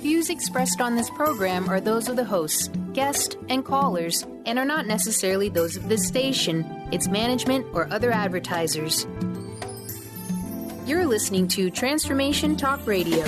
views expressed on this program are those of the hosts, guests, and callers, and are not necessarily those of this station, its management, or other advertisers. You're listening to Transformation Talk Radio.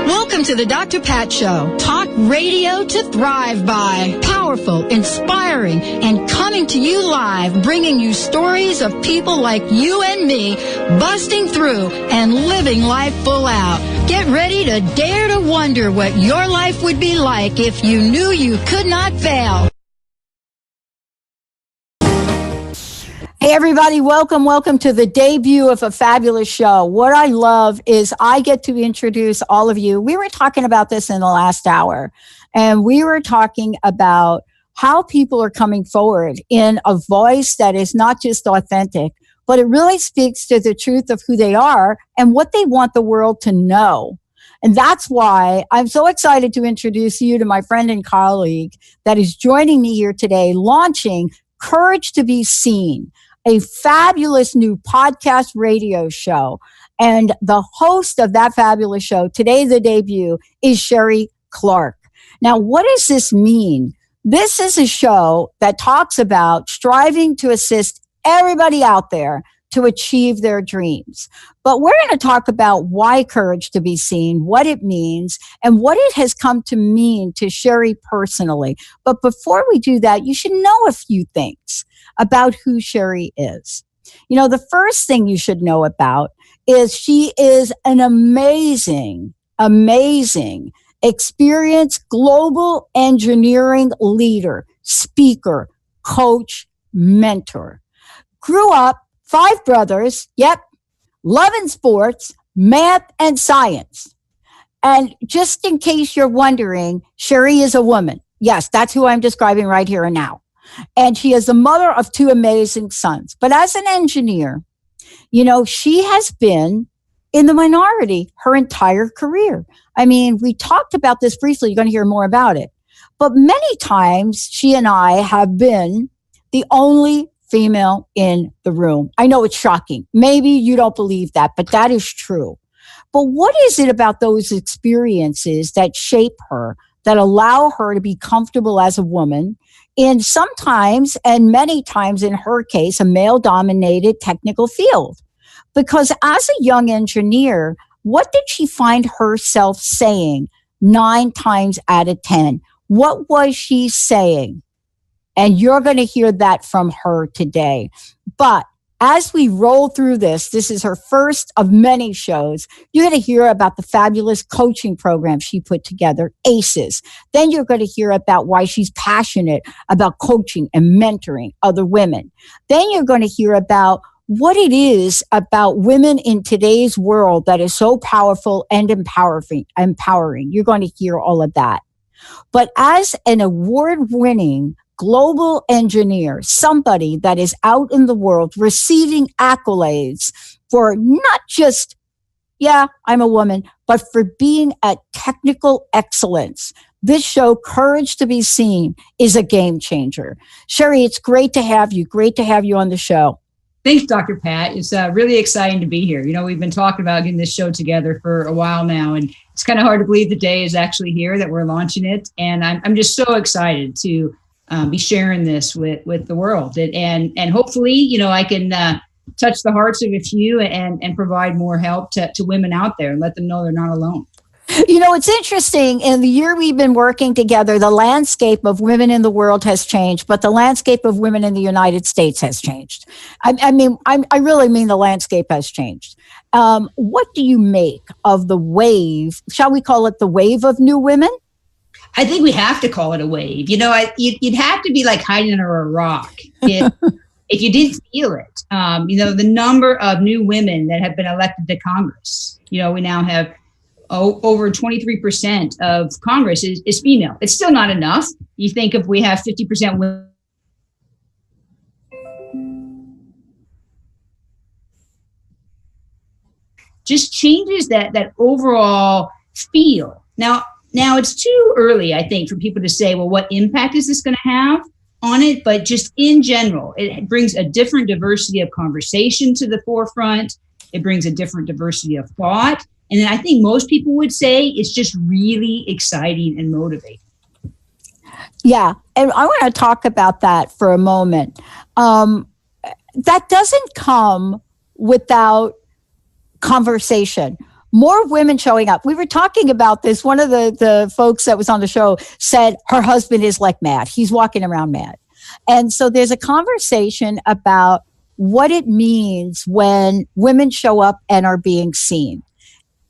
Welcome to the Dr. Pat Show. Talk radio to thrive by. Powerful, inspiring, and coming to you live, bringing you stories of people like you and me, busting through and living life full out. Get ready to dare to wonder what your life would be like if you knew you could not fail. Hey everybody, welcome to the debut of a fabulous show. What I love is I get to introduce all of you. We were talking about this in the last hour, and we were talking about how people are coming forward in a voice that is not just authentic, but it really speaks to the truth of who they are and what they want the world to know. And that's why I'm so excited to introduce you to my friend and colleague that is joining me here today, launching Courage to Be Seen, a fabulous new podcast radio show. And the host of that fabulous show, today the debut, is Sherrie Clark. Now, what does this mean? This is a show that talks about striving to assist everybody out there to achieve their dreams. But we're going to talk about why Courage to Be Seen, what it means, and what it has come to mean to Sherrie personally. But before we do that, you should know a few things about who Sherrie is. You know, the first thing you should know about is she is an amazing experienced global engineering leader, speaker, coach, mentor. Grew up 5 brothers, loving sports, math, and science. And just in case you're wondering, Sherrie is a woman. Yes, that's who I'm describing right here and now. And she is the mother of 2 amazing sons. But as an engineer, you know, she has been in the minority her entire career. I mean, we talked about this briefly. You're going to hear more about it. But many times, she and I have been the only female in the room. I know it's shocking. Maybe you don't believe that, but that is true. But what is it about those experiences that shape her, that allow her to be comfortable as a woman in sometimes, and many times in her case, a male-dominated technical field? Because as a young engineer, what did she find herself saying 9 times out of 10? What was she saying? And you're going to hear that from her today. But as we roll through this is her first of many shows. You're going to hear about the fabulous coaching program she put together, ACES. Then you're going to hear about why she's passionate about coaching and mentoring other women. Then you're going to hear about what it is about women in today's world that is so powerful and empowering. You're going to hear all of that. But as an award-winning global engineer, somebody that is out in the world receiving accolades for not just, I'm a woman, but for being at technical excellence. This show, Courage to Be Seen, is a game changer. Sherrie, it's great to have you. Great to have you on the show. Thanks, Dr. Pat. It's really exciting to be here. You know, we've been talking about getting this show together for a while now, and it's kind of hard to believe the day is actually here that we're launching it. And I'm just so excited to be sharing this with the world. And hopefully, you know, I can touch the hearts of a few and provide more help to women out there and let them know they're not alone. You know, it's interesting. In the year we've been working together, the landscape of women in the world has changed, but the landscape of women in the United States has changed. I really mean the landscape has changed. What do you make of the wave? Shall we call it the wave of new women? I think we have to call it a wave. You know, you'd have to be like hiding under a rock if you didn't feel it. You know, the number of new women that have been elected to Congress. You know, we now have over 23% of Congress is female. It's still not enough. You think if we have 50% women, just changes that overall feel. Now it's too early, I think, for people to say, well, what impact is this going to have? on it, but just in general, it brings a different diversity of conversation to the forefront. It brings a different diversity of thought. And then I think most people would say it's just really exciting and motivating. Yeah. And I want to talk about that for a moment. That doesn't come without conversation. More women showing up. We were talking about this. One of the folks that was on the show said her husband is like mad. He's walking around mad. And so there's a conversation about what it means when women show up and are being seen.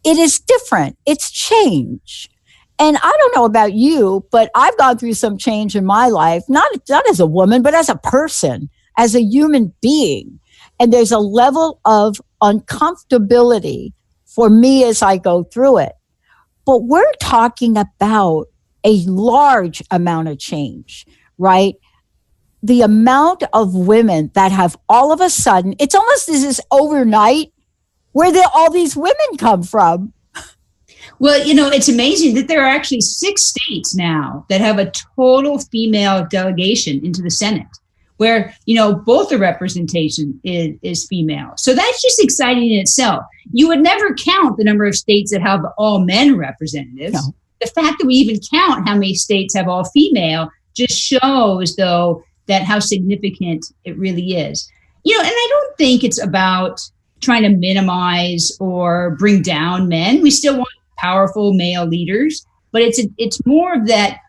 It is different. It's change. And I don't know about you, but I've gone through some change in my life, not as a woman, but as a person, as a human being. And there's a level of uncomfortability for me as I go through it. But we're talking about a large amount of change, right? The amount of women that have all of a sudden, it's almost as this overnight, where did all these women come from? Well, it's amazing that there are actually 6 states now that have a total female delegation into the Senate, where, both the representation is female. So that's just exciting in itself. You would never count the number of states that have all men representatives. No. The fact that we even count how many states have all female just shows, though, that how significant it really is. And I don't think it's about trying to minimize or bring down men. We still want powerful male leaders, but it's more of that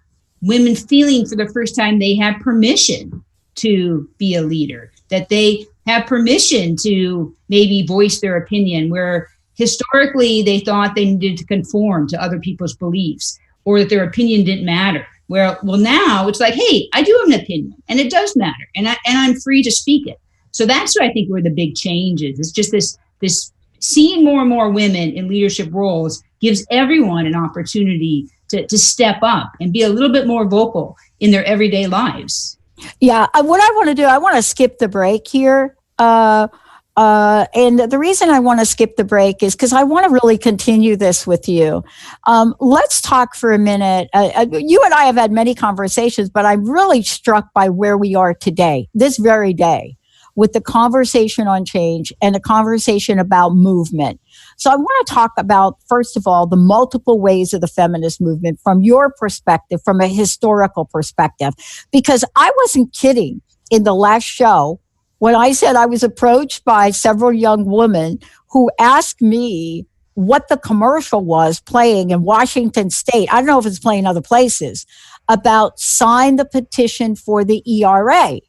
women feeling for the first time they have permission to be a leader, that they have permission to maybe voice their opinion, where historically they thought they needed to conform to other people's beliefs, or that their opinion didn't matter. Well, now it's like, hey, I do have an opinion and it does matter, and I'm free to speak it. So that's what I think where the big change is. It's just this seeing more and more women in leadership roles gives everyone an opportunity to step up and be a little bit more vocal in their everyday lives. Yeah. What I want to do, I want to skip the break here. And the reason I want to skip the break is because I want to really continue this with you. Let's talk for a minute. You and I have had many conversations, but I'm really struck by where we are today, this very day, with the conversation on change and the conversation about movement. So I want to talk about, first of all, the multiple ways of the feminist movement from your perspective, from a historical perspective, because I wasn't kidding in the last show when I said I was approached by several young women who asked me what the commercial was playing in Washington State. I don't know if it's playing other places, about sign the petition for the ERA.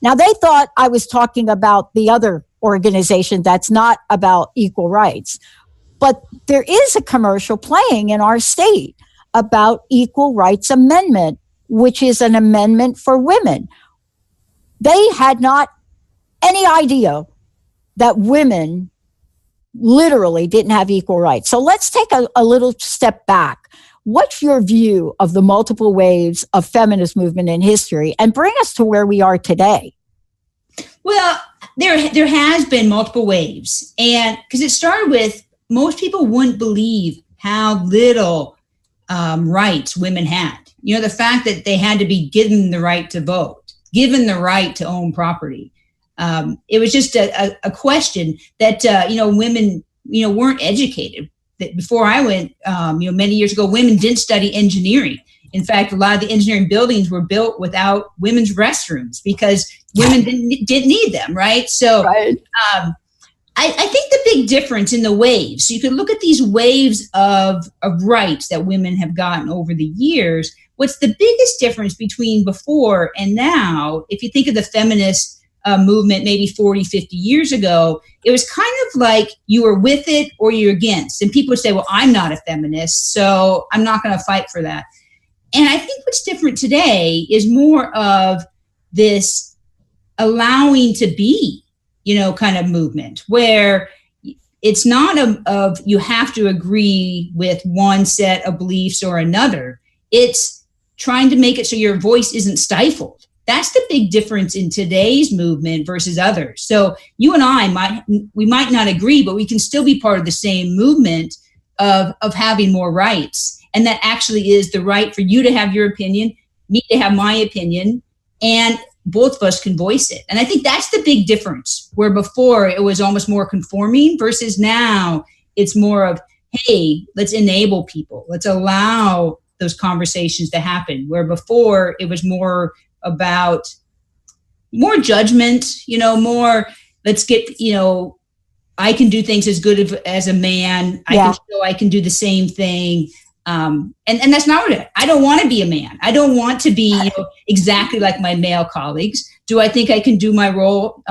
Now, they thought I was talking about the other organization that's not about equal rights. But there is a commercial playing in our state about Equal Rights Amendment, which is an amendment for women. They had not any idea that women literally didn't have equal rights. So let's take a little step back. What's your view of the multiple waves of feminist movement in history, and bring us to where we are today? Well, there has been multiple waves, and because it started with, most people wouldn't believe how little rights women had. The fact that they had to be given the right to vote, given the right to own property. It was just a question that, women, weren't educated. That before I went, many years ago, women didn't study engineering. In fact, a lot of the engineering buildings were built without women's restrooms because women didn't need them, right? So right. I think the big difference in the waves, so you could look at these waves of rights that women have gotten over the years. What's the biggest difference between before and now, if you think of the feminist movement maybe 40, 50 years ago, it was kind of like you were with it or you're against. And people would say, well, I'm not a feminist, so I'm not going to fight for that. And I think what's different today is more of this allowing to be, kind of movement, where it's not of you have to agree with one set of beliefs or another. It's trying to make it so your voice isn't stifled. That's the big difference in today's movement versus others. So you and I might not agree, but we can still be part of the same movement of having more rights. And that actually is the right for you to have your opinion, me to have my opinion, and both of us can voice it. And I think that's the big difference, where before it was almost more conforming versus now it's more of, hey, let's enable people. Let's allow those conversations to happen. Where before it was more about more judgment, more, let's get, I can do things as good as a man. I can show I can do the same thing. And that's not what I don't want to be a man. I don't want to be exactly like my male colleagues. Do I think I can do my role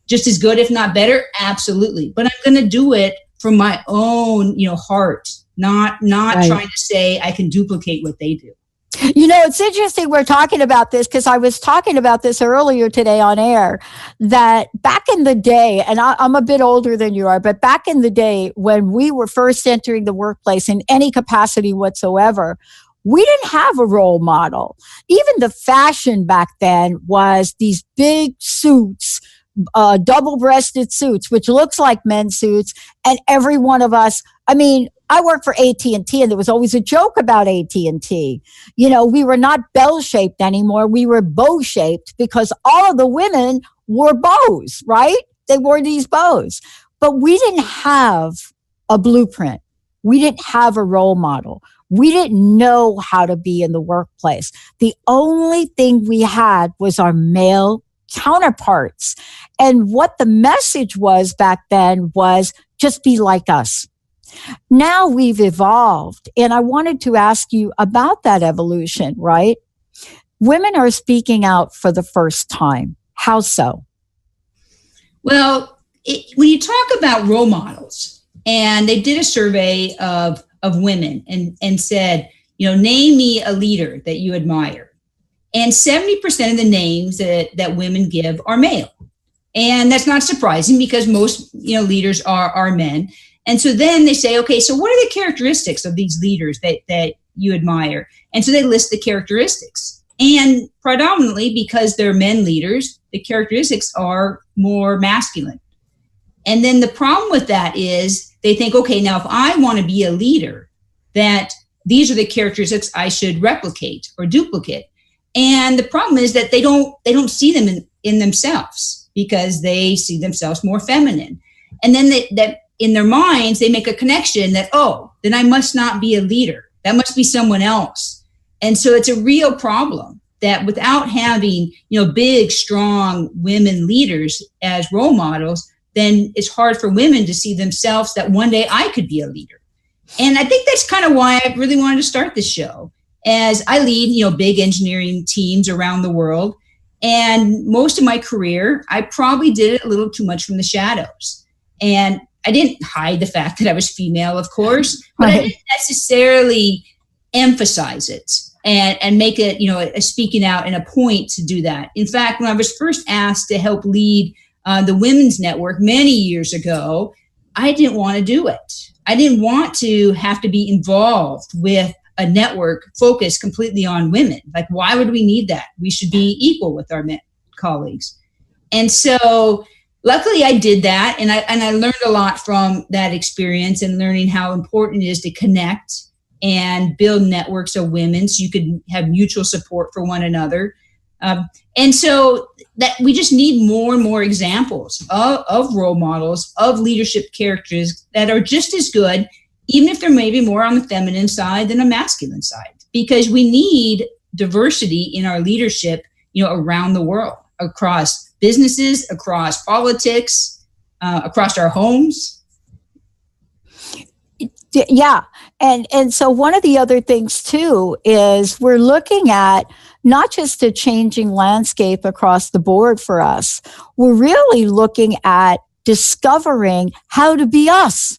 just as good, if not better? Absolutely. But I'm going to do it from my own, heart, not trying to say I can duplicate what they do. It's interesting we're talking about this because I was talking about this earlier today on air, that back in the day, and I'm a bit older than you are, but back in the day when we were first entering the workplace in any capacity whatsoever, we didn't have a role model. Even the fashion back then was these big suits, double-breasted suits, which looks like men's suits. And every one of us, I worked for AT&T, and there was always a joke about AT&T. We were not bell-shaped anymore. We were bow-shaped because all of the women wore bows, right? They wore these bows. But we didn't have a blueprint. We didn't have a role model. We didn't know how to be in the workplace. The only thing we had was our male counterparts. And what the message was back then was just be like us. Now we've evolved, and I wanted to ask you about that evolution, right? Women are speaking out for the first time. How so? Well, when you talk about role models, and they did a survey of women and said, name me a leader that you admire. And 70% of the names that women give are male. And that's not surprising because most, leaders are men. And so then they say, okay, so what are the characteristics of these leaders that you admire? And so they list the characteristics. And predominantly because they're men leaders, the characteristics are more masculine. And then the problem with that is they think, okay, now if I want to be a leader, that these are the characteristics I should replicate or duplicate. And the problem is that they don't see them in themselves because they see themselves more feminine. And then that in their minds, they make a connection that, then I must not be a leader. That must be someone else. And so it's a real problem that without having, big, strong women leaders as role models, then it's hard for women to see themselves that one day I could be a leader. And I think that's kind of why I really wanted to start this show, as I lead, big engineering teams around the world. And most of my career, I probably did it a little too much from the shadows. And I didn't hide the fact that I was female, of course, but I didn't necessarily emphasize it and make it, a speaking out and a point to do that. In fact, when I was first asked to help lead the Women's Network many years ago, I didn't want to do it. I didn't want to have to be involved with a network focused completely on women. Like, why would we need that? We should be equal with our men colleagues. And so luckily I did that. And I learned a lot from that experience and learning how important it is to connect and build networks of women so you could have mutual support for one another. And so that we just need more and more examples of role models, of leadership characters that are just as good, even if they're maybe more on the feminine side than a masculine side, because we need diversity in our leadership, around the world, across businesses, across politics, across our homes. Yeah. And so one of the other things too is we're looking at not just a changing landscape across the board for us. We're really looking at discovering how to be us.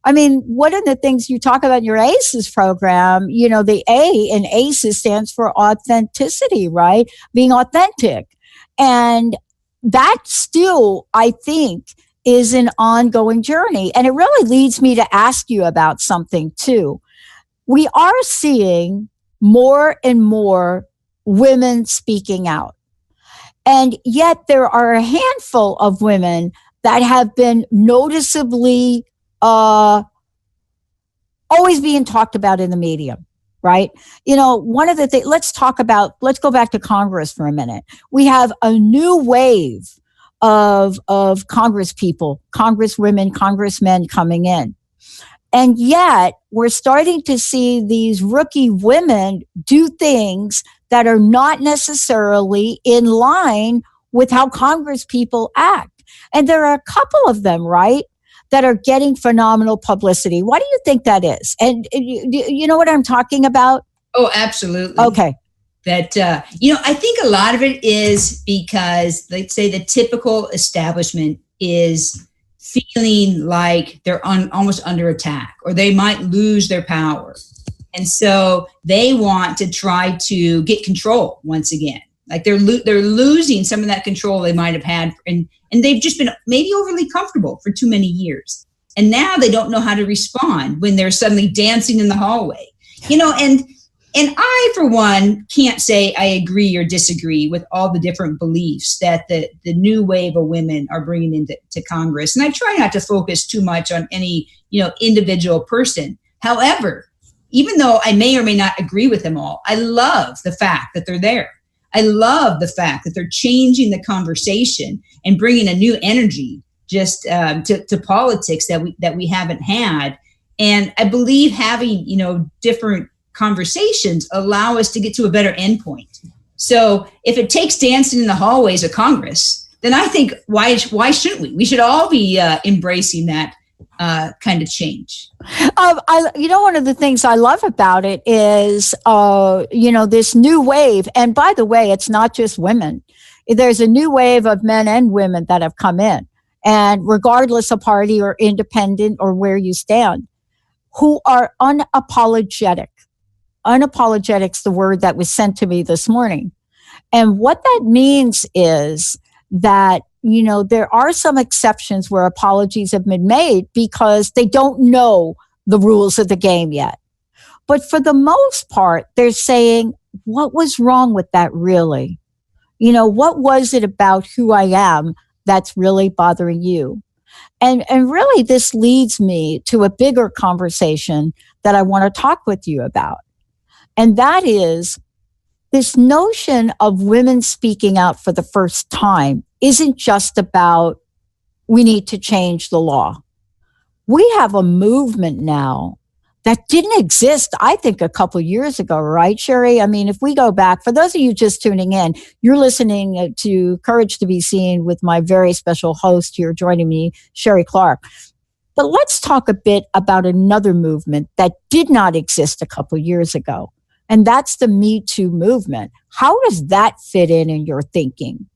I mean, one of the things you talk about in your ACEs program, the A in ACEs stands for authenticity, right? Being authentic. And that still, I think, is an ongoing journey. And it really leads me to ask you about something too. We are seeing more and more women speaking out. And yet there are a handful of women that have been noticeably always being talked about in the media. right? One of the things, let's go back to Congress for a minute. We have a new wave of Congress people, Congresswomen, congressmen coming in. And yet we're starting to see these rookie women do things that are not necessarily in line with how Congress people act. And there are a couple of them, right, that are getting phenomenal publicity. Why do you think that is? And you know what I'm talking about? Oh, absolutely. Okay. That, I think a lot of it is because, let's say, the typical establishment is feeling like they're almost under attack, or they might lose their power. And so they want to try to get control once again. Like they're losing some of that control they might have had. And they've just been maybe overly comfortable for too many years. And now they don't know how to respond when they're suddenly dancing in the hallway, and I, for one, can't say I agree or disagree with all the different beliefs that the new wave of women are bringing into Congress. And I try not to focus too much on any, individual person. However, even though I may or may not agree with them all, I love the fact that they're there. I love the fact that they're changing the conversation and bringing a new energy just to politics that we haven't had. And I believe having, different conversations allow us to get to a better endpoint. So if it takes dancing in the hallways of Congress, then I think why shouldn't we? We should all be embracing that kind of change. One of the things I love about it is, this new wave. And by the way, it's not just women. There's a new wave of men and women that have come in. And regardless of party or independent or where you stand, who are unapologetic. Unapologetic's the word that was sent to me this morning. And what that means is that, there are some exceptions where apologies have been made because they don't know the rules of the game yet. But for the most part, they're saying, what was wrong with that really? What was it about who I am that's really bothering you? And really, this leads me to a bigger conversation that I want to talk with you about. And that is this notion of women speaking out for the first time isn't just about we need to change the law. We have a movement now that didn't exist, I think, a couple years ago, right, Sherrie? I mean, if we go back, for those of you just tuning in, you're listening to Courage to Be Seen with my very special host here joining me, Sherrie Clark. But let's talk a bit about another movement that did not exist a couple years ago. And that's the Me Too movement. How does that fit in your thinking?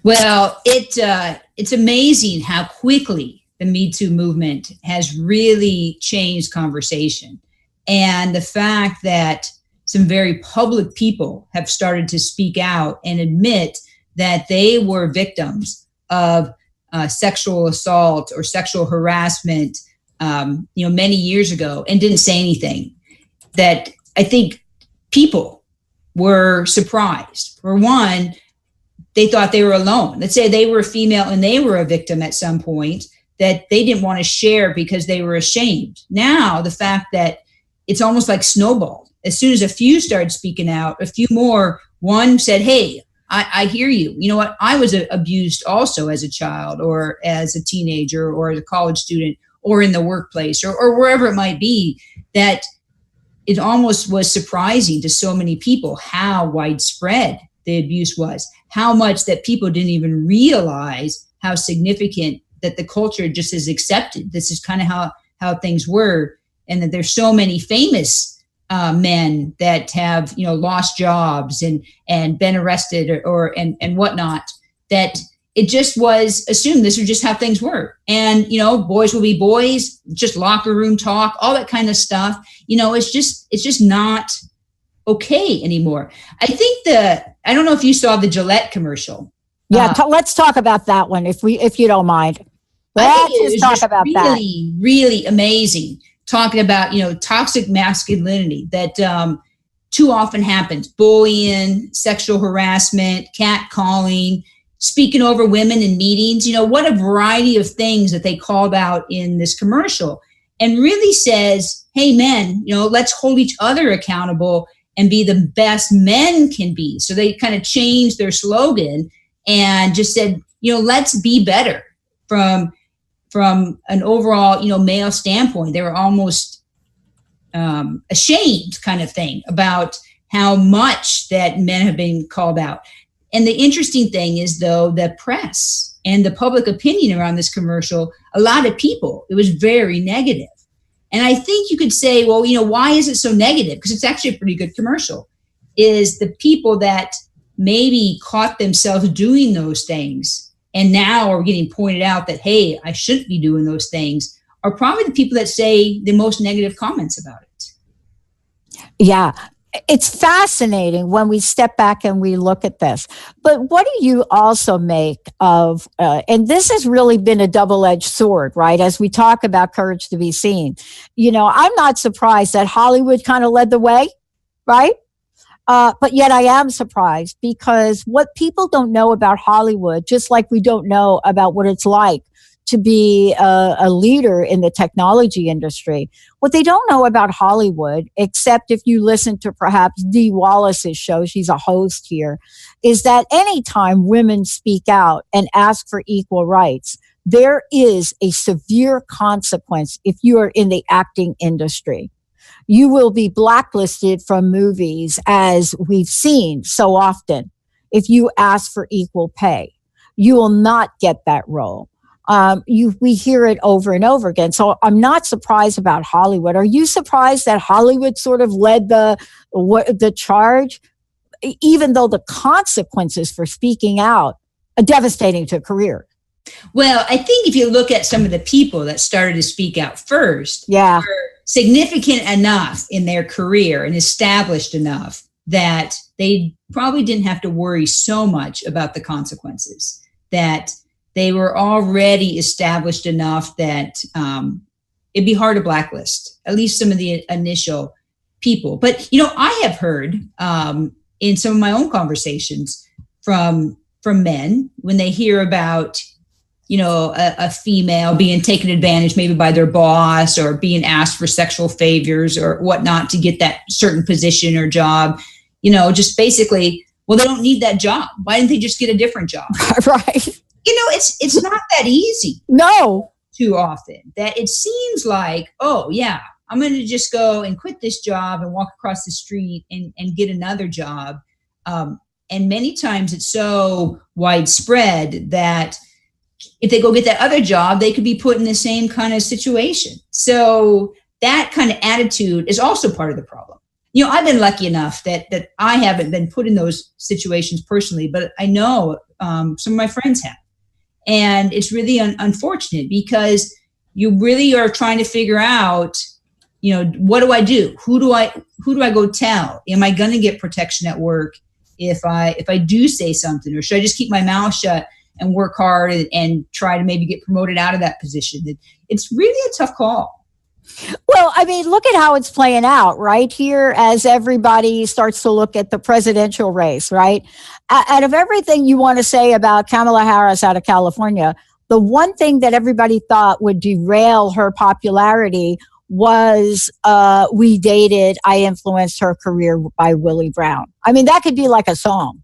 Well, it's amazing how quickly the Me Too movement has really changed conversation. And the fact that some very public people have started to speak out and admit that they were victims of sexual assault or sexual harassment, many years ago and didn't say anything. That I think people were surprised. For one, they thought they were alone. Let's say they were a female and they were a victim at some point that they didn't want to share because they were ashamed. Now, the fact that it's almost like snowballed. As soon as a few started speaking out, a few more, one said, hey, I hear you. You know what? I was abused also as a child or as a teenager or as a college student or in the workplace or wherever it might be, that it almost was surprising to so many people how widespread the abuse was, how much that people didn't even realize how significant that the culture just has accepted. This is kind of how things were. And that there's so many famous men that have, lost jobs and been arrested and whatnot, that it just was assumed this was just how things were. And, boys will be boys, just locker room talk, all that kind of stuff. It's just not okay anymore. I think I don't know if you saw the Gillette commercial. Yeah. Let's talk about that one if you don't mind. Let's just talk about that. Really, really amazing. Talking about, toxic masculinity that too often happens. Bullying, sexual harassment, catcalling, speaking over women in meetings. What a variety of things that they called out in this commercial. and really says, hey, men, let's hold each other accountable and be the best men can be. So they kind of changed their slogan and just said, let's be better from an overall, male standpoint. They were almost ashamed kind of thing about how much that men have been called out. And the interesting thing is, though, the press and the public opinion around this commercial, a lot of people, it was very negative. And I think you could say, well, why is it so negative? Because it's actually a pretty good commercial. Is the people that maybe caught themselves doing those things and now are getting pointed out that, hey, I shouldn't be doing those things, are probably the people that say the most negative comments about it. Yeah. It's fascinating when we step back and we look at this. But what do you also make of, and this has really been a double-edged sword, right? As we talk about courage to be seen. I'm not surprised that Hollywood kind of led the way, right? But yet I am surprised because what people don't know about Hollywood, just like we don't know about what it's like to be a leader in the technology industry. What they don't know about Hollywood, except if you listen to perhaps Dee Wallace's show, she's a host here, is that anytime women speak out and ask for equal rights, there is a severe consequence if you are in the acting industry. You will be blacklisted from movies, as we've seen so often, if you ask for equal pay. You will not get that role. We hear it over and over again. So I'm not surprised about Hollywood. Are you surprised that Hollywood sort of led the charge, even though the consequences for speaking out are devastating to a career? Well, I think if you look at some of the people that started to speak out first, yeah, were significant enough in their career and established enough that they probably didn't have to worry so much about the consequences, that they were already established enough that it'd be hard to blacklist, at least some of the initial people. But, I have heard in some of my own conversations from men when they hear about, a female being taken advantage maybe by their boss or being asked for sexual favors or whatnot to get that certain position or job, just basically, well, they don't need that job. Why didn't they just get a different job? Right. It's not that easy. No. Too often that it seems like, oh yeah, I'm going to just go and quit this job and walk across the street and get another job. And many times it's so widespread that if they go get that other job, they could be put in the same kind of situation. So that kind of attitude is also part of the problem. I've been lucky enough that I haven't been put in those situations personally, but I know some of my friends have. And it's really unfortunate because you really are trying to figure out, what do I do? Who do I go tell? Am I going to get protection at work if I do say something, or should I just keep my mouth shut and work hard and try to maybe get promoted out of that position? It's really a tough call. Well, I mean, look at how it's playing out right here as everybody starts to look at the presidential race, right? Out of everything you want to say about Kamala Harris out of California, the one thing that everybody thought would derail her popularity was We Dated, I Influenced Her Career by Willie Brown. I mean, that could be like a song,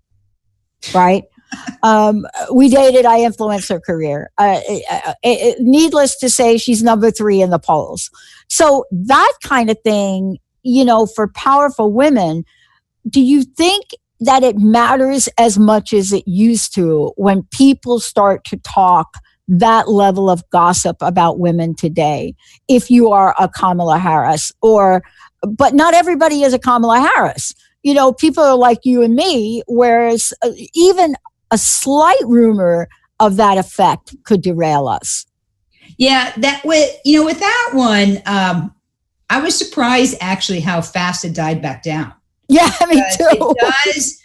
right? We dated, I influenced her career. Needless to say, she's number 3 in the polls. So that kind of thing, for powerful women, do you think that it matters as much as it used to when people start to talk that level of gossip about women today? If you are a Kamala Harris, but not everybody is a Kamala Harris. People are like you and me, whereas even a slight rumor of that effect could derail us. Yeah, with that one, I was surprised actually how fast it died back down. Yeah, me too. It does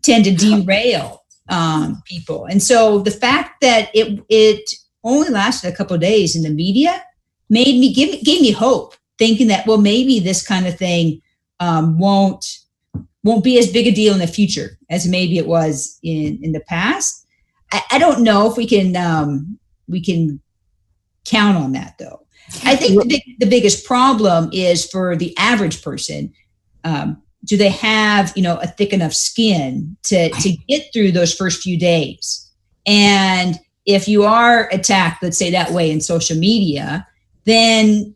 tend to derail people, and so the fact that it only lasted a couple of days in the media gave me hope, thinking that maybe this kind of thing won't be as big a deal in the future as maybe it was in the past. I don't know if we can count on that though. I think the biggest problem is for the average person. Do they have, a thick enough skin to get through those first few days? And if you are attacked, let's say that way in social media, then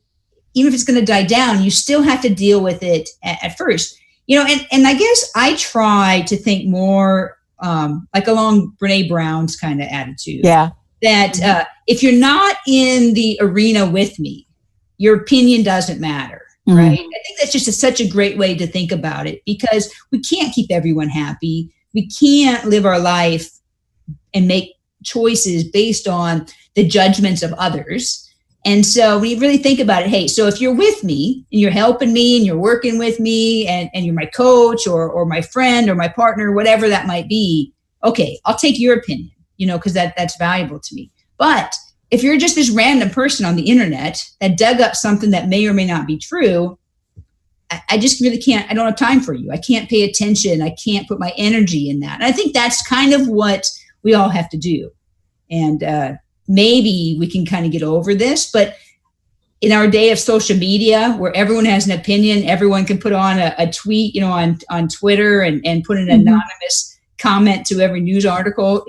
even if it's going to die down, you still have to deal with it at first. And I guess I try to think more like along Brene Brown's kind of attitude. Yeah. That if you're not in the arena with me, your opinion doesn't matter. Right. I think that's just such a great way to think about it, because we can't keep everyone happy. We can't live our life and make choices based on the judgments of others. And so when you really think about it, hey, so if you're with me and you're helping me and you're working with me and you're my coach or my friend or my partner, whatever that might be, okay, I'll take your opinion, because that's valuable to me. But if you're just this random person on the internet that dug up something that may or may not be true, I just really can't, I don't have time for you. I can't pay attention. I can't put my energy in that. And I think that's kind of what we all have to do. And maybe we can kind of get over this, but in our day of social media where everyone has an opinion, everyone can put on a tweet, on Twitter and put an anonymous comment to every news article.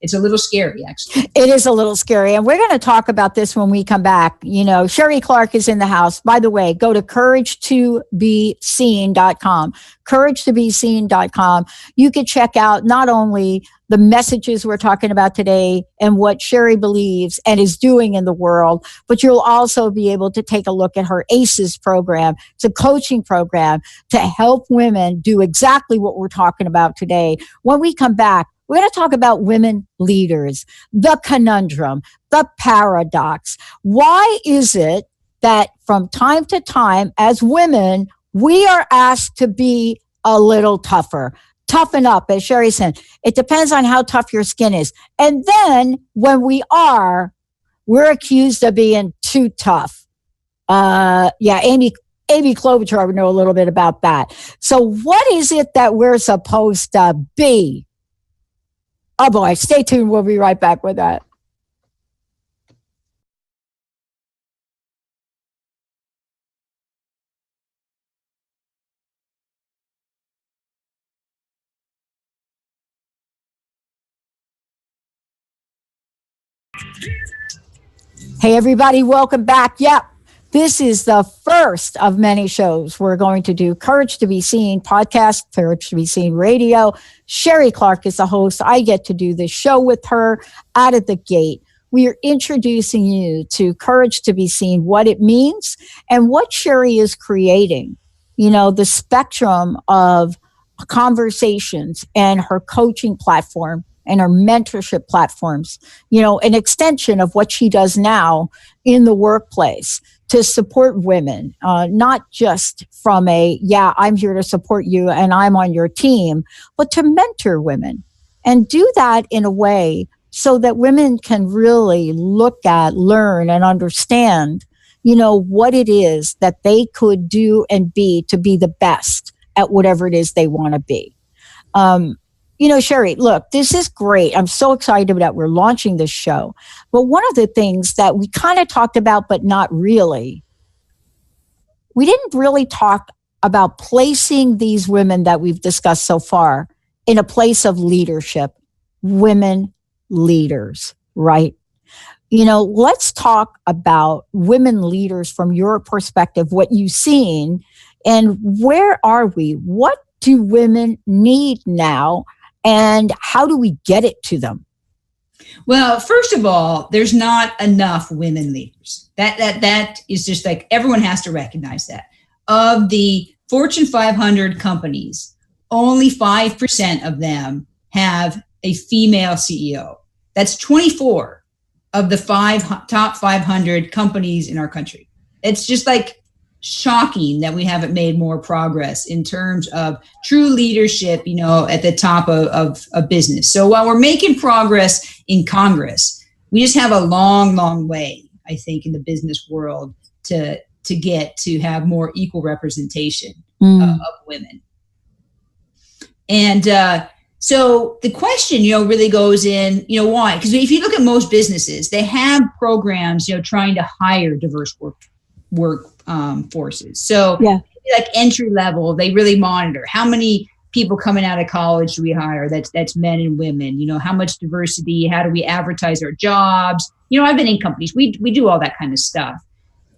It's a little scary, actually. It is a little scary. And we're going to talk about this when we come back. Sherrie Clark is in the house. By the way, go to couragetobeseen.com. couragetobeseen.com. You can check out not only the messages we're talking about today and what Sherrie believes and is doing in the world, but you'll also be able to take a look at her ACEs program. It's a coaching program to help women do exactly what we're talking about today. When we come back, we're going to talk about women leaders, the conundrum, the paradox. Why is it that from time to time, as women, we are asked to be a little tougher? Toughen up, as Sherrie said. It depends on how tough your skin is. And then when we are, we're accused of being too tough. Amy Klobuchar would know a little bit about that. So what is it that we're supposed to be? Oh boy, stay tuned. We'll be right back with that. Hey everybody, welcome back. Yep. This is the first of many shows we're going to do. Courage to Be Seen podcast, Courage to Be Seen radio. Sherrie Clark is the host. I get to do this show with her out of the gate. We are introducing you to Courage to Be Seen, what it means, and what Sherrie is creating. The spectrum of conversations and her coaching platform and her mentorship platforms, an extension of what she does now in the workplace to support women, not just from I'm here to support you and I'm on your team, but to mentor women and do that in a way so that women can really look at, learn, and understand, what it is that they could do and be to be the best at whatever it is they want to be. Sherrie, look, this is great. I'm so excited that we're launching this show. But one of the things that we kind of talked about, but not really, we didn't really talk about placing these women that we've discussed so far in a place of leadership, women leaders, right? Let's talk about women leaders from your perspective, what you've seen, and where are we? What do women need now? And how do we get it to them? Well, first of all, there's not enough women leaders. That is just like everyone has to recognize that. Of the Fortune 500 companies, only 5% of them have a female CEO. That's 24 of the top 500 companies in our country. It's just like shocking that we haven't made more progress in terms of true leadership, at the top of business. So while we're making progress in Congress, we just have a long, long way, I think, in the business world to get to have more equal representation of women. And So the question, really goes in, why? Because if you look at most businesses, they have programs, trying to hire diverse work forces. So like entry level, they really monitor how many people coming out of college do we hire? That's men and women. How much diversity? How do we advertise our jobs? I've been in companies. We do all that kind of stuff,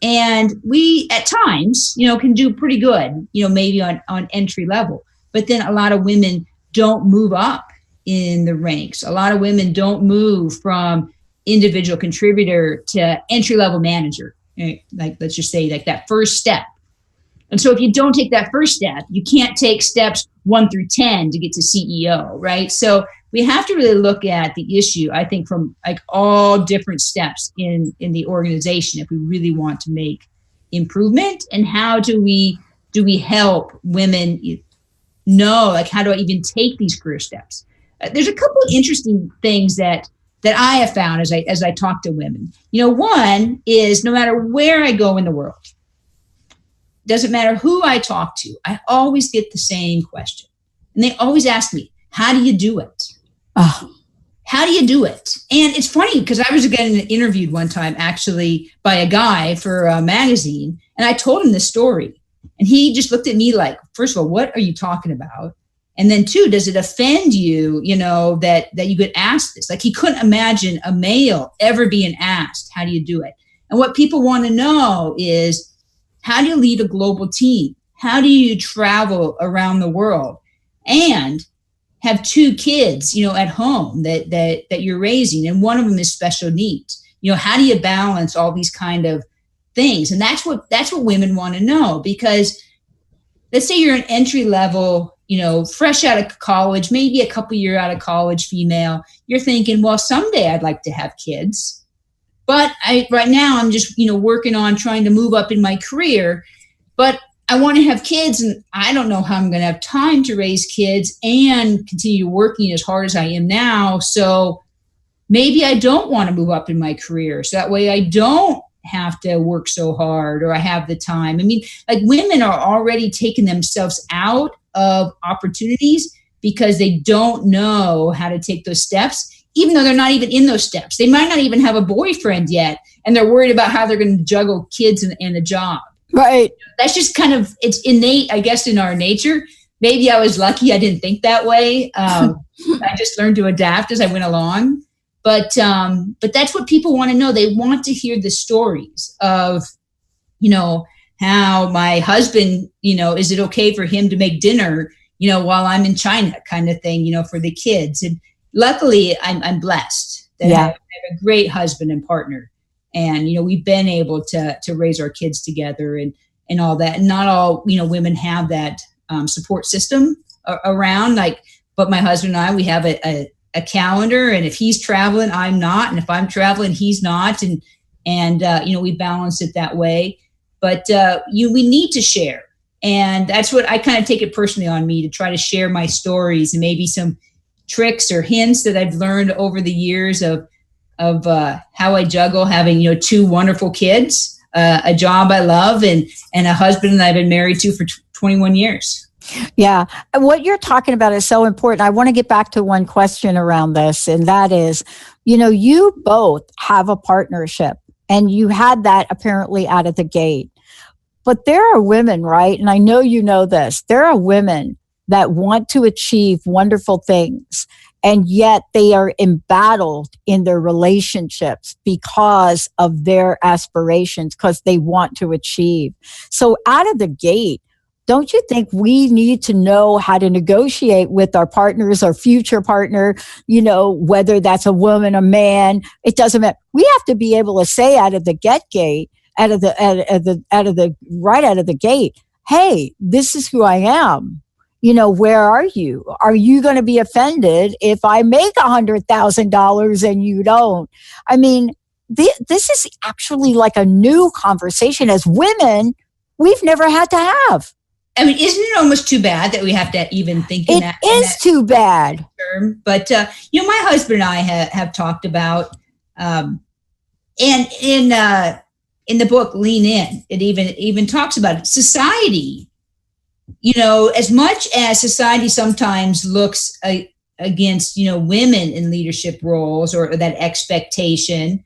and we at times, can do pretty good. Maybe on entry level, but then a lot of women don't move up in the ranks. A lot of women don't move from individual contributor to entry level manager. Like, let's just say like that first step. And so if you don't take that first step, you can't take steps 1 through 10 to get to CEO, right? So we have to really look at the issue, I think, from like all different steps in the organization if we really want to make improvement. And how do we help women know, like, how do I even take these career steps? There's a couple of interesting things that I have found as I talk to women. One is no matter where I go in the world, doesn't matter who I talk to, I always get the same question. And they always ask me, how do you do it? How do you do it? And it's funny because I was getting interviewed one time actually by a guy for a magazine. And I told him this story. And he just looked at me like, first of all, what are you talking about? And then 2, does it offend you, that you could ask this? Like, he couldn't imagine a male ever being asked, how do you do it? And what people want to know is, how do you lead a global team? How do you travel around the world and have 2 kids, at home that you're raising, and one of them is special needs? How do you balance all these kind of things? And that's what women want to know, because let's say you're an entry level, fresh out of college, maybe a couple years out of college female. You're thinking, well, someday I'd like to have kids, but right now I'm just, working on trying to move up in my career, but I want to have kids and I don't know how I'm going to have time to raise kids and continue working as hard as I am now. So maybe I don't want to move up in my career. So that way I don't have to work so hard, or I have the time. I mean, like, women are already taking themselves out of opportunities because they don't know how to take those steps, even though they're not even in those steps. They might not even have a boyfriend yet, and they're worried about how they're going to juggle kids and a job. Right. That's just kind of, it's innate, I guess, in our nature. Maybe I was lucky I didn't think that way. I just learned to adapt as I went along. But that's what people want to know. They want to hear the stories of, how my husband, is it okay for him to make dinner, while I'm in China, kind of thing, for the kids. And luckily I'm blessed that I have a great husband and partner. And, we've been able to raise our kids together and all that. And not all, women have that support system around, but my husband and I, we have a calendar, and if he's traveling, I'm not. And if I'm traveling, he's not. And we balance it that way. But we need to share. And that's what I kind of take it personally on me, to try to share my stories and maybe some tricks or hints that I've learned over the years of how I juggle having, 2 wonderful kids, a job I love, and a husband that I've been married to for 21 years. Yeah. What you're talking about is so important. I want to get back to one question around this, and that is, you both have a partnership, and you had that apparently out of the gate. But there are women, right? And I know you know this. There are women that want to achieve wonderful things, and yet they are embattled in their relationships because of their aspirations, because they want to achieve. So out of the gate, don't you think we need to know how to negotiate with our partners, our future partner, whether that's a woman, a man, it doesn't matter. We have to be able to say out of the gate, right out of the gate, hey, this is who I am. Where are you? Are you going to be offended if I make $100,000 and you don't? I mean, this is actually like a new conversation as women we've never had to have. I mean, isn't it almost too bad that we have to even think in that? It is too bad. Term? But, my husband and I have talked about, and in the book, Lean In, it even talks about it. Society, as much as society sometimes looks against, women in leadership roles or that expectation.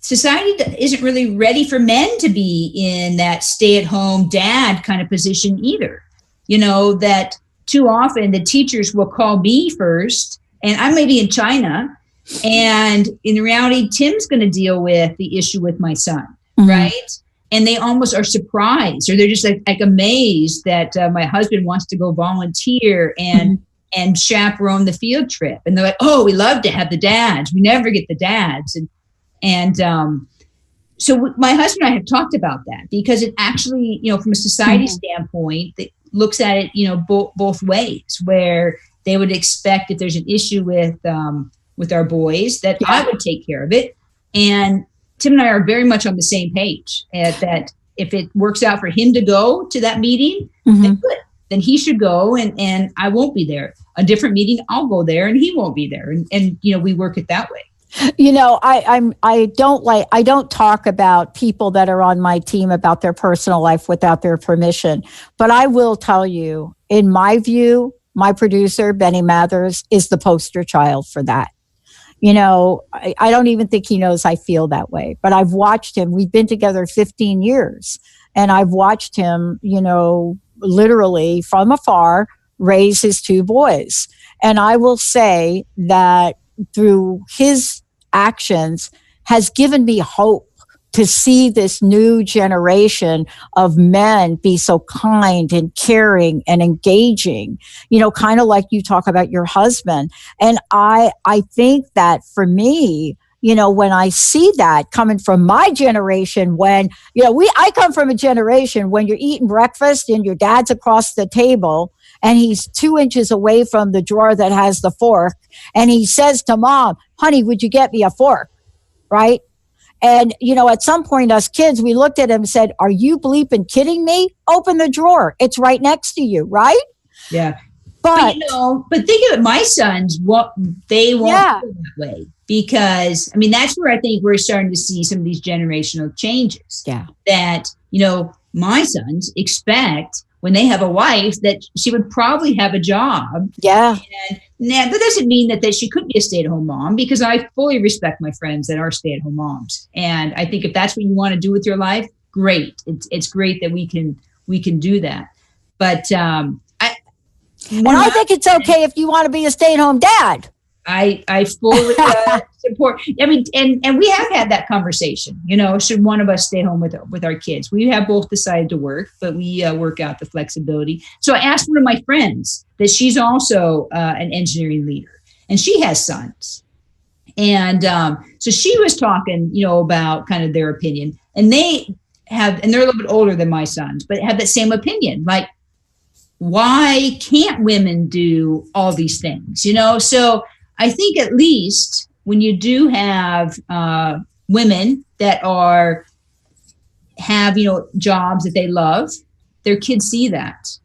Society isn't really ready for men to be in that stay-at-home dad kind of position either. That too often the teachers will call me first, and I may be in China, and in reality, Tim's going to deal with the issue with my son, right? And they almost are surprised, or they're just like amazed that my husband wants to go volunteer and chaperone the field trip. And they're like, oh, we love to have the dads. We never get the dads. And so my husband and I have talked about that, because it actually, from a society standpoint, that looks at it, both ways, where they would expect if there's an issue with our boys that I would take care of it. And Tim and I are very much on the same page that if it works out for him to go to that meeting, then good. Then he should go, and I won't be there. A different meeting, I'll go there and he won't be there. And we work it that way. I don't talk about people that are on my team about their personal life without their permission. But I will tell you, in my view, my producer, Benny Mathers, is the poster child for that. I don't even think he knows I feel that way, but I've watched him. We've been together 15 years, and I've watched him, literally from afar raise his two boys. And I will say that through his actions has given me hope to see this new generation of men be so kind and caring and engaging, kind of like you talk about your husband. And I think that for me, when I see that coming from my generation, when, I come from a generation when you're eating breakfast and your dad's across the table and he's 2 inches away from the drawer that has the fork. And he says to mom, honey, would you get me a fork? Right? And, at some point, us kids, we looked at him and said, are you bleeping kidding me? Open the drawer. It's right next to you, right? Yeah. But think of it, my sons, what they want that way. Because, that's where I think we're starting to see some of these generational changes. Yeah. That, my sons expect when they have a wife that she would probably have a job. Yeah. And now that doesn't mean that she couldn't be a stay-at-home mom, because I fully respect my friends that are stay-at-home moms. And I think if that's what you want to do with your life, great. It's great that we can do that. But I think it's okay if you want to be a stay-at-home dad. I fully support. And we have had that conversation. Should one of us stay home with our kids? We have both decided to work, but we work out the flexibility. So I asked one of my friends that she's also an engineering leader, and she has sons. And so she was talking, about kind of their opinion, and they're a little bit older than my sons, but have that same opinion. Like, why can't women do all these things? So I think at least when you do have women that have jobs that they love, their kids see that.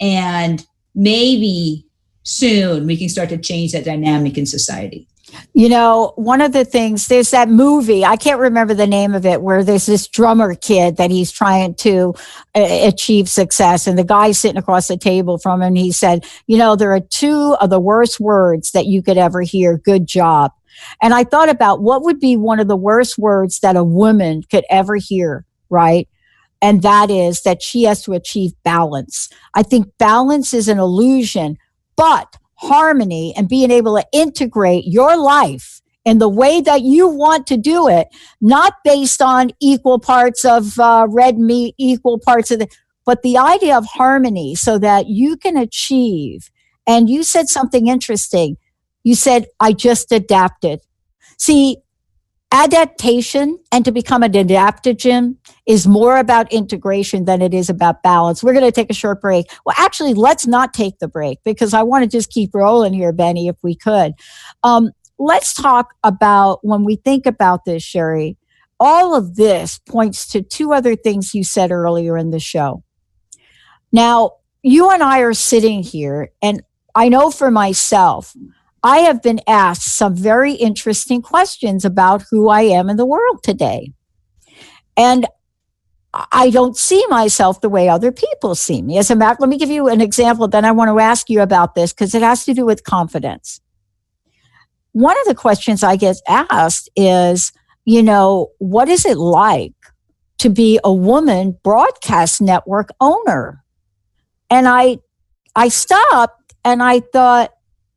And maybe soon we can start to change that dynamic in society. One of the things, there's that movie, I can't remember the name of it, where there's this drummer kid that he's trying to achieve success. And the guy sitting across the table from him, he said, there are two of the worst words that you could ever hear, good job. And I thought about what would be one of the worst words that a woman could ever hear, right? And that is that she has to achieve balance. I think balance is an illusion, but harmony and being able to integrate your life in the way that you want to do it, not based on equal parts of red meat, equal parts of but the idea of harmony so that you can achieve. And you said something interesting. You said, I just adapted. See, adaptation and to become an adaptogen is more about integration than it is about balance. We're going to take a short break. Well, actually, let's not take the break because I want to just keep rolling here, Benny, if we could. Let's talk about, when we think about this, Sherrie, all of this points to two other things you said earlier in the show. Now, you and I are sitting here, and I know for myself, I have been asked some very interesting questions about who I am in the world today. And I don't see myself the way other people see me. As a matter, let me give you an example. Then I want to ask you about this because it has to do with confidence. One of the questions I get asked is, what is it like to be a woman broadcast network owner? And I stopped and I thought,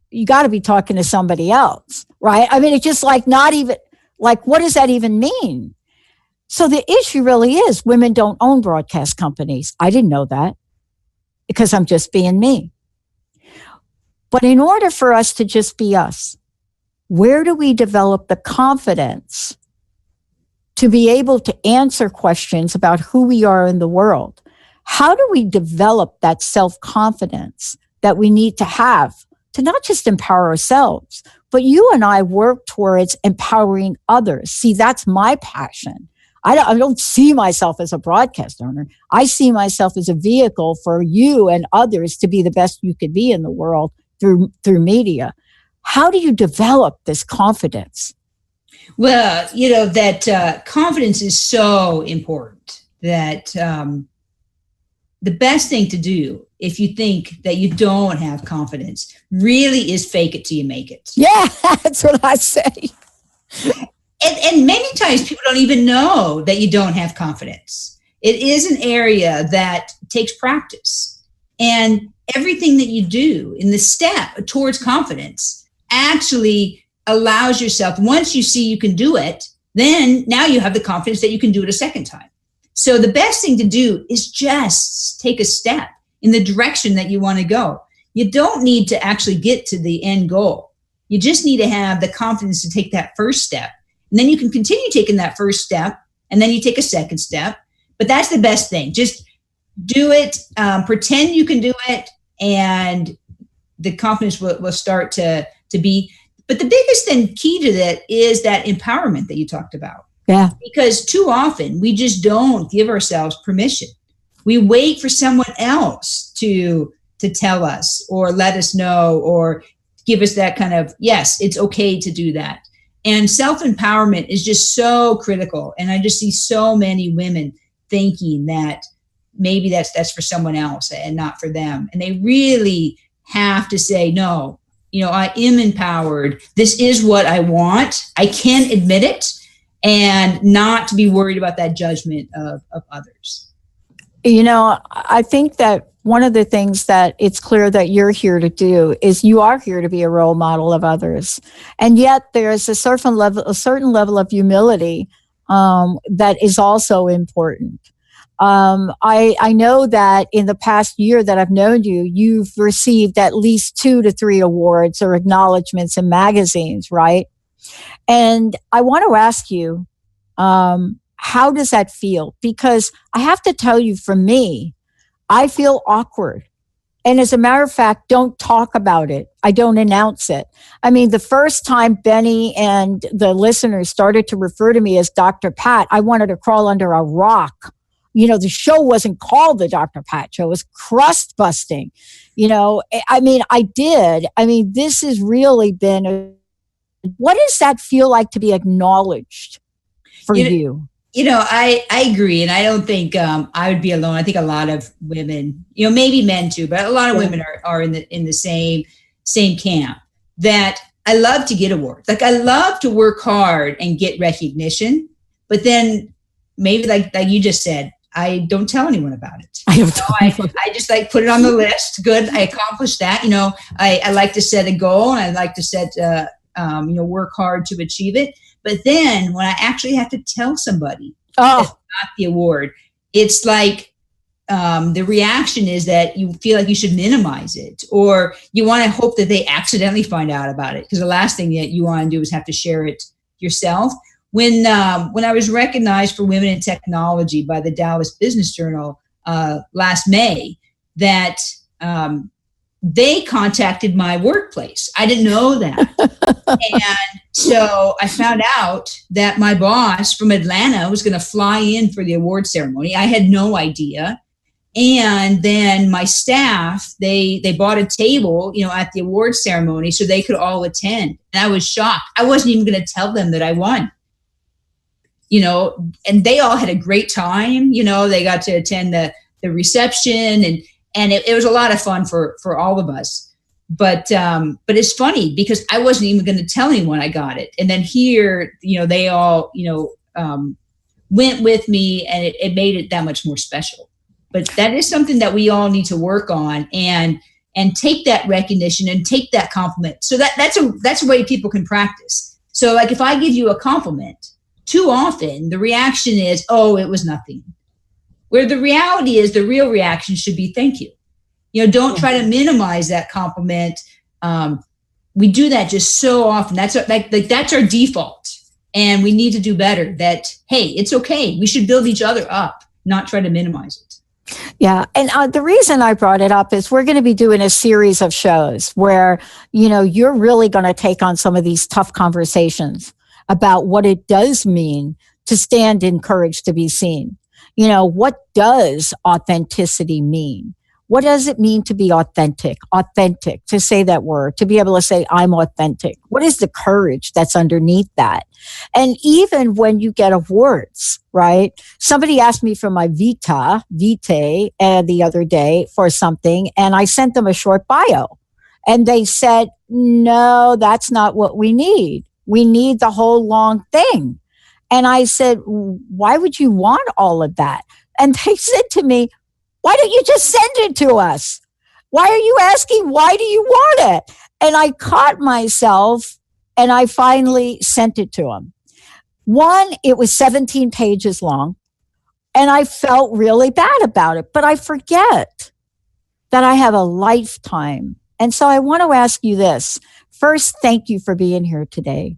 you got to be talking to somebody else, right? I mean, it's just like not even, like, what does that even mean? So the issue really is women don't own broadcast companies. I didn't know that because I'm just being me. But in order for us to just be us, where do we develop the confidence to be able to answer questions about who we are in the world? How do we develop that self-confidence that we need to have to not just empower ourselves, but you and I work towards empowering others? See, that's my passion. I don't see myself as a broadcast owner. I see myself as a vehicle for you and others to be the best you could be in the world through media. How do you develop this confidence? Well, that confidence is so important that the best thing to do if you think that you don't have confidence really is fake it till you make it. Yeah, that's what I say. And many times people don't even know that you don't have confidence. It is an area that takes practice. And everything that you do in the step towards confidence actually allows yourself, once you see you can do it, then now you have the confidence that you can do it a second time. So the best thing to do is just take a step in the direction that you want to go. You don't need to actually get to the end goal. You just need to have the confidence to take that first step. And then you can continue taking that first step, and then you take a second step. But that's the best thing. Just do it, pretend you can do it, and the confidence will start to be. But the biggest thing, key to that, is that empowerment that you talked about. Yeah. Because too often we just don't give ourselves permission. We wait for someone else to tell us or let us know or give us that kind of, yes, it's okay to do that. And self-empowerment is just so critical. And I just see so many women thinking that maybe that's for someone else and not for them. And they really have to say, no, I am empowered. This is what I want. I can admit it, and not to be worried about that judgment of others. I think that one of the things that it's clear that you're here to do is you are here to be a role model of others. And yet there's a certain level of humility that is also important. I know that in the past year that I've known you, you've received at least 2 to 3 awards or acknowledgments in magazines, right? And I want to ask you, how does that feel? Because I have to tell you, for me, I feel awkward. And as a matter of fact, don't talk about it. I don't announce it. I mean, the first time Benny and the listeners started to refer to me as Dr. Pat, I wanted to crawl under a rock. The show wasn't called the Dr. Pat Show. It was crust busting. I did. This has really been what does that feel like to be acknowledged for you? I agree. And I don't think I would be alone. I think a lot of women, maybe men too, but a lot of women are in the same camp, that I love to get awards. Like, I love to work hard and get recognition, but then maybe like you just said, I don't tell anyone about it. I just put it on the list. Good. I accomplished that. I like to set a goal, and I like to set, work hard to achieve it. But then when I actually have to tell somebody that's not the award, it's like the reaction is that you feel like you should minimize it, or you want to hope that they accidentally find out about it, because the last thing that you want to do is have to share it yourself. When I was recognized for women in technology by the Dallas Business Journal last May, that they contacted my workplace. I didn't know that. And so I found out that my boss from Atlanta was going to fly in for the award ceremony. I had no idea. And then my staff, they bought a table, at the award ceremony so they could all attend. And I was shocked. I wasn't even going to tell them that I won. and they all had a great time. They got to attend the reception, and it was a lot of fun for all of us. But it's funny because I wasn't even going to tell anyone I got it. And then here, they all, went with me, and it made it that much more special. But that is something that we all need to work on and take that recognition and take that compliment. So that's a way people can practice. So like if I give you a compliment, too often the reaction is, oh, it was nothing. Where the reality is, the real reaction should be thank you. Don't try to minimize that compliment. We do that just so often. That's that's our default. And we need to do better that, hey, it's okay. We should build each other up, not try to minimize it. Yeah. And the reason I brought it up is we're going to be doing a series of shows where, you're really going to take on some of these tough conversations about what it does mean to stand in courage to be seen. What does authenticity mean? What does it mean to be authentic? Authentic, to say that word, to be able to say, I'm authentic. What is the courage that's underneath that? And even when you get awards, right? Somebody asked me for my vitae, the other day for something, and I sent them a short bio. And they said, no, that's not what we need. We need the whole long thing. And I said, why would you want all of that? And they said to me, why don't you just send it to us? Why are you asking, why do you want it? And I caught myself and I finally sent it to them. One, it was 17 pages long and I felt really bad about it, but I forget that I have a lifetime. And so I want to ask you this. First, thank you for being here today.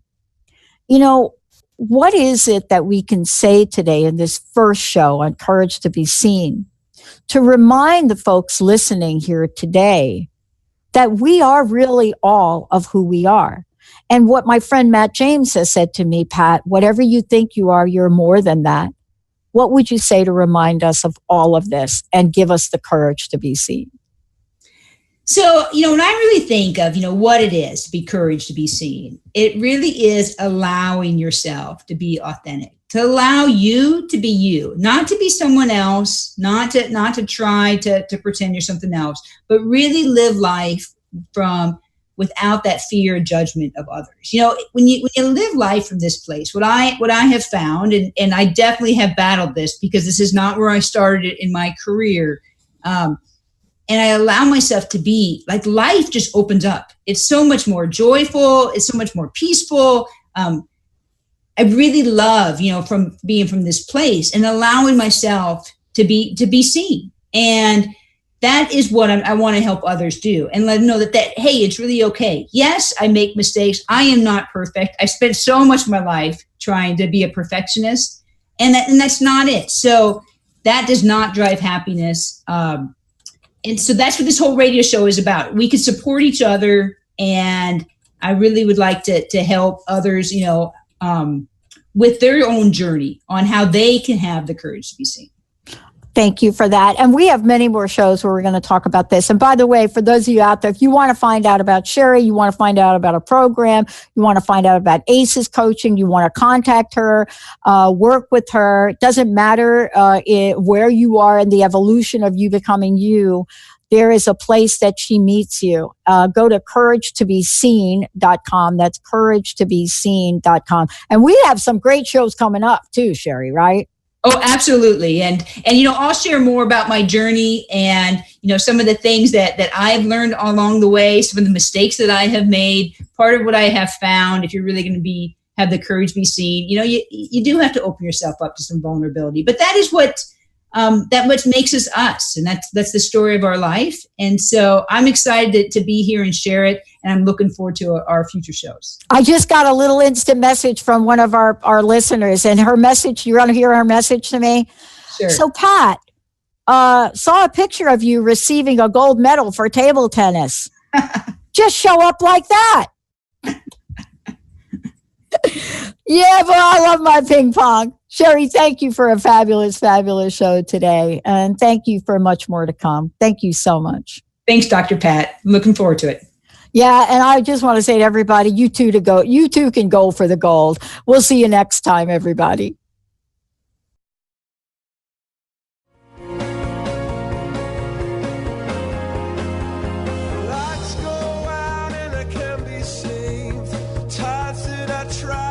What is it that we can say today in this first show on Courage to be Seen to remind the folks listening here today that we are really all of who we are? And what my friend Matt James has said to me, Pat, whatever you think you are, you're more than that. What would you say to remind us of all of this and give us the courage to be seen? So, when I really think of, what it is to be courage to be seen, it really is allowing yourself to be authentic, to allow you to be you, not to be someone else, not to try to pretend you're something else, but really live life without that fear and judgment of others. When you live life from this place, what I have found, and I definitely have battled this because this is not where I started in my career, and I allow myself to be, like, life just opens up. It's so much more joyful. It's so much more peaceful. I really love, from being from this place and allowing myself to be seen. And that is what I want to help others do and let them know that, hey, it's really okay. Yes, I make mistakes. I am not perfect. I spent so much of my life trying to be a perfectionist, and that's not it. So that does not drive happiness. And so that's what this whole radio show is about. We can support each other, and I really would like to help others, with their own journey on how they can have the courage to be seen. Thank you for that. And we have many more shows where we're going to talk about this. And by the way, for those of you out there, if you want to find out about Sherrie, you want to find out about a program, you want to find out about ACEs coaching, you want to contact her, work with her. It doesn't matter where you are in the evolution of you becoming you. There is a place that she meets you. Go to couragetobeseen.com. That's couragetobeseen.com. And we have some great shows coming up too, Sherrie, right? Oh, absolutely. And I'll share more about my journey and, some of the things that I've learned along the way, some of the mistakes that I have made. Part of what I have found, if you're really going to have the courage to be seen, you do have to open yourself up to some vulnerability. But that is what makes us us. And that's the story of our life. And so I'm excited to be here and share it. And I'm looking forward to our future shows. I just got a little instant message from one of our listeners, and her message, you want to hear her message to me? Sure. So Pat, saw a picture of you receiving a gold medal for table tennis. Just show up like that. Yeah, but I love my ping pong. Sherrie, thank you for a fabulous, fabulous show today. And thank you for much more to come. Thank you so much. Thanks, Dr. Pat. I'm looking forward to it. Yeah, and I just want to say to everybody, you too can go for the gold. We'll see you next time, everybody. try.